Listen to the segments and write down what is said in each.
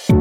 Hey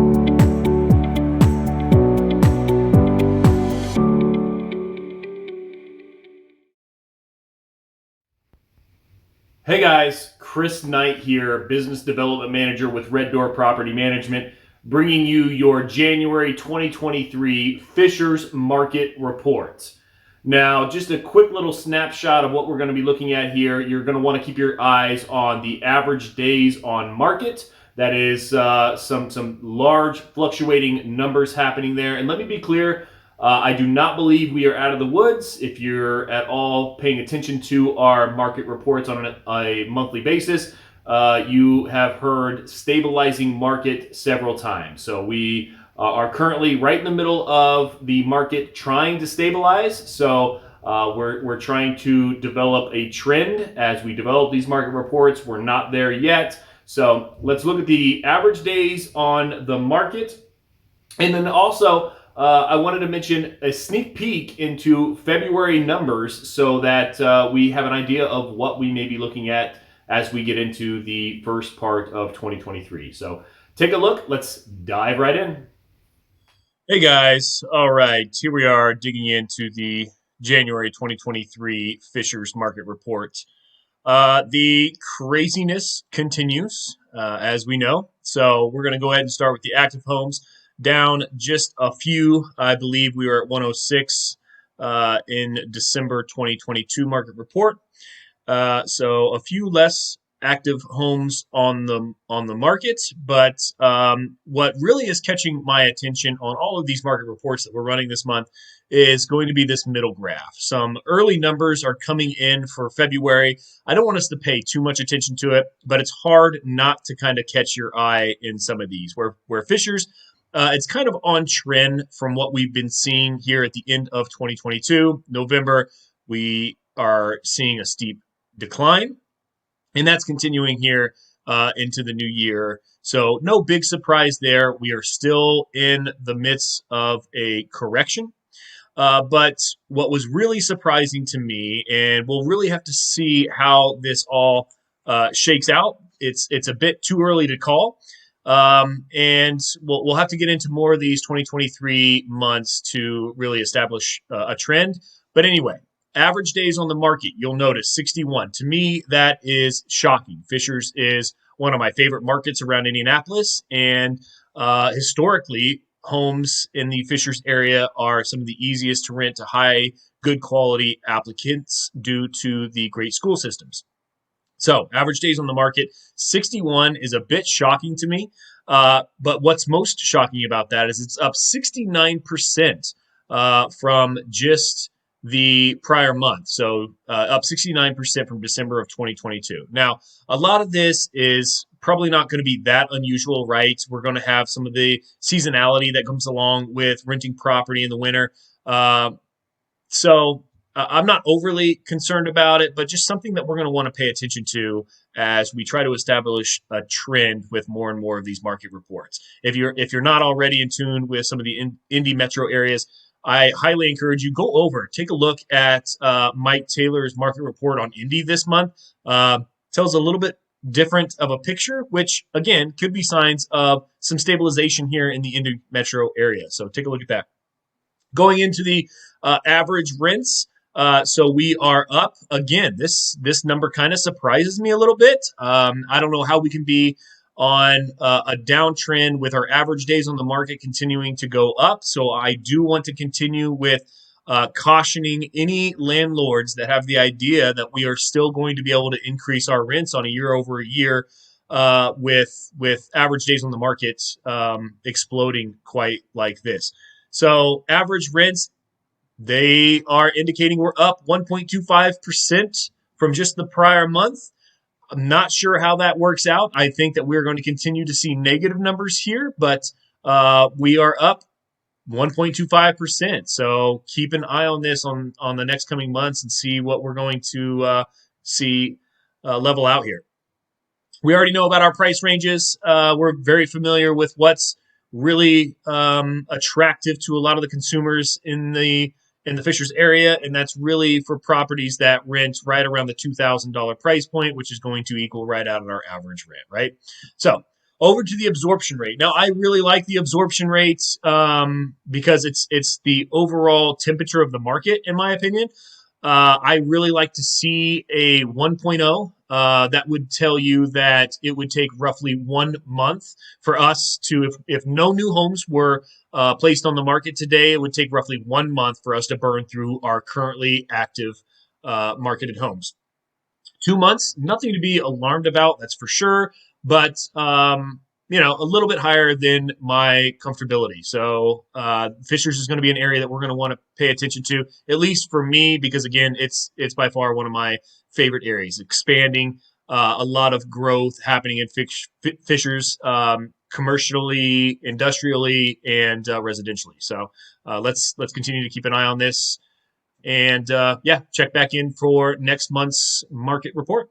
guys, Chris Knight here, Business Development Manager with Red Door Property Management, bringing you your January 2023 Fishers Market Report. Now, just a quick little snapshot of what we're going to be looking at here. You're going to want to keep your eyes on the average days on market. That is some large fluctuating numbers happening there. And let me be clear, I do not believe we are out of the woods. If you're at all paying attention to our market reports on a monthly basis, you have heard stabilizing market several times. So we are currently right in the middle of the market trying to stabilize. So we're trying to develop a trend as we develop these market reports. We're not there yet. So let's look at the average days on the market. And then also, I wanted to mention a sneak peek into February numbers so that we have an idea of what we may be looking at as we get into the first part of 2023. So take a look. Let's dive right in. Hey guys, all right, here we are digging into the January 2023 Fishers Market Report. The craziness continues, as we know. So we're going to go ahead and start with the active homes. Down just a few. I believe we were at 106 in December 2022 market report. So a few less active homes on the market, but what really is catching my attention on all of these market reports that we're running this month is going to be this middle graph. Some early numbers are coming in for February. I don't want us to pay too much attention to it, but it's hard not to kind of catch your eye in some of these. Where Fishers, it's kind of on trend from what we've been seeing here at the end of 2022. November, we are seeing a steep decline, and that's continuing here into the new year. So no big surprise there. We are still in the midst of a correction. But what was really surprising to me, and we'll really have to see how this all shakes out. It's a bit too early to call. And we'll have to get into more of these 2023 months to really establish a trend. But anyway, average days on the market, you'll notice 61. To me, that is shocking. Fishers is one of my favorite markets around Indianapolis. And historically, homes in the Fishers area are some of the easiest to rent to high, good quality applicants due to the great school systems. So average days on the market, 61 is a bit shocking to me. But what's most shocking about that is it's up 69% from just the prior month. So up 69% from December of 2022. Now, a lot of this is probably not going to be that unusual, right? We're going to have some of the seasonality that comes along with renting property in the winter. So I'm not overly concerned about it, but just something that we're going to want to pay attention to as we try to establish a trend with more and more of these market reports. If you're not already in tune with some of the Indy metro areas, I highly encourage you go over, take a look at Mike Taylor's market report on Indy this month. Tells a little bit different of a picture, which again could be signs of some stabilization here in the Indy metro area. So take a look at that. Going into the average rents. So we are up again. This number kind of surprises me a little bit. I don't know how we can be on a downtrend with our average days on the market continuing to go up. So I do want to continue with cautioning any landlords that have the idea that we are still going to be able to increase our rents on a year over a year with average days on the market exploding quite like this. So average rents, they are indicating we're up 1.25% from just the prior month. I'm not sure how that works out. I think that we're going to continue to see negative numbers here, but we are up 1.25%. So keep an eye on this on the next coming months and see what we're going to see level out here. We already know about our price ranges. We're very familiar with what's really attractive to a lot of the consumers in the Fishers area, and that's really for properties that rent right around the $2,000 price point, which is going to equal right out of our average rent, right? So Over to the absorption rate. Now, I really like the absorption rate because it's the overall temperature of the market, in my opinion. I really like to see a 1.0. That would tell you that it would take roughly 1 month for us to, if no new homes were placed on the market today, it would take roughly 1 month for us to burn through our currently active marketed homes. 2 months, nothing to be alarmed about, that's for sure, but a little bit higher than my comfortability. So Fishers is going to be an area that we're going to want to pay attention to, at least for me, because again, it's by far one of my favorite areas. Expanding, a lot of growth happening in Fishers, commercially, industrially, and residentially. So let's continue to keep an eye on this. And check back in for next month's market report.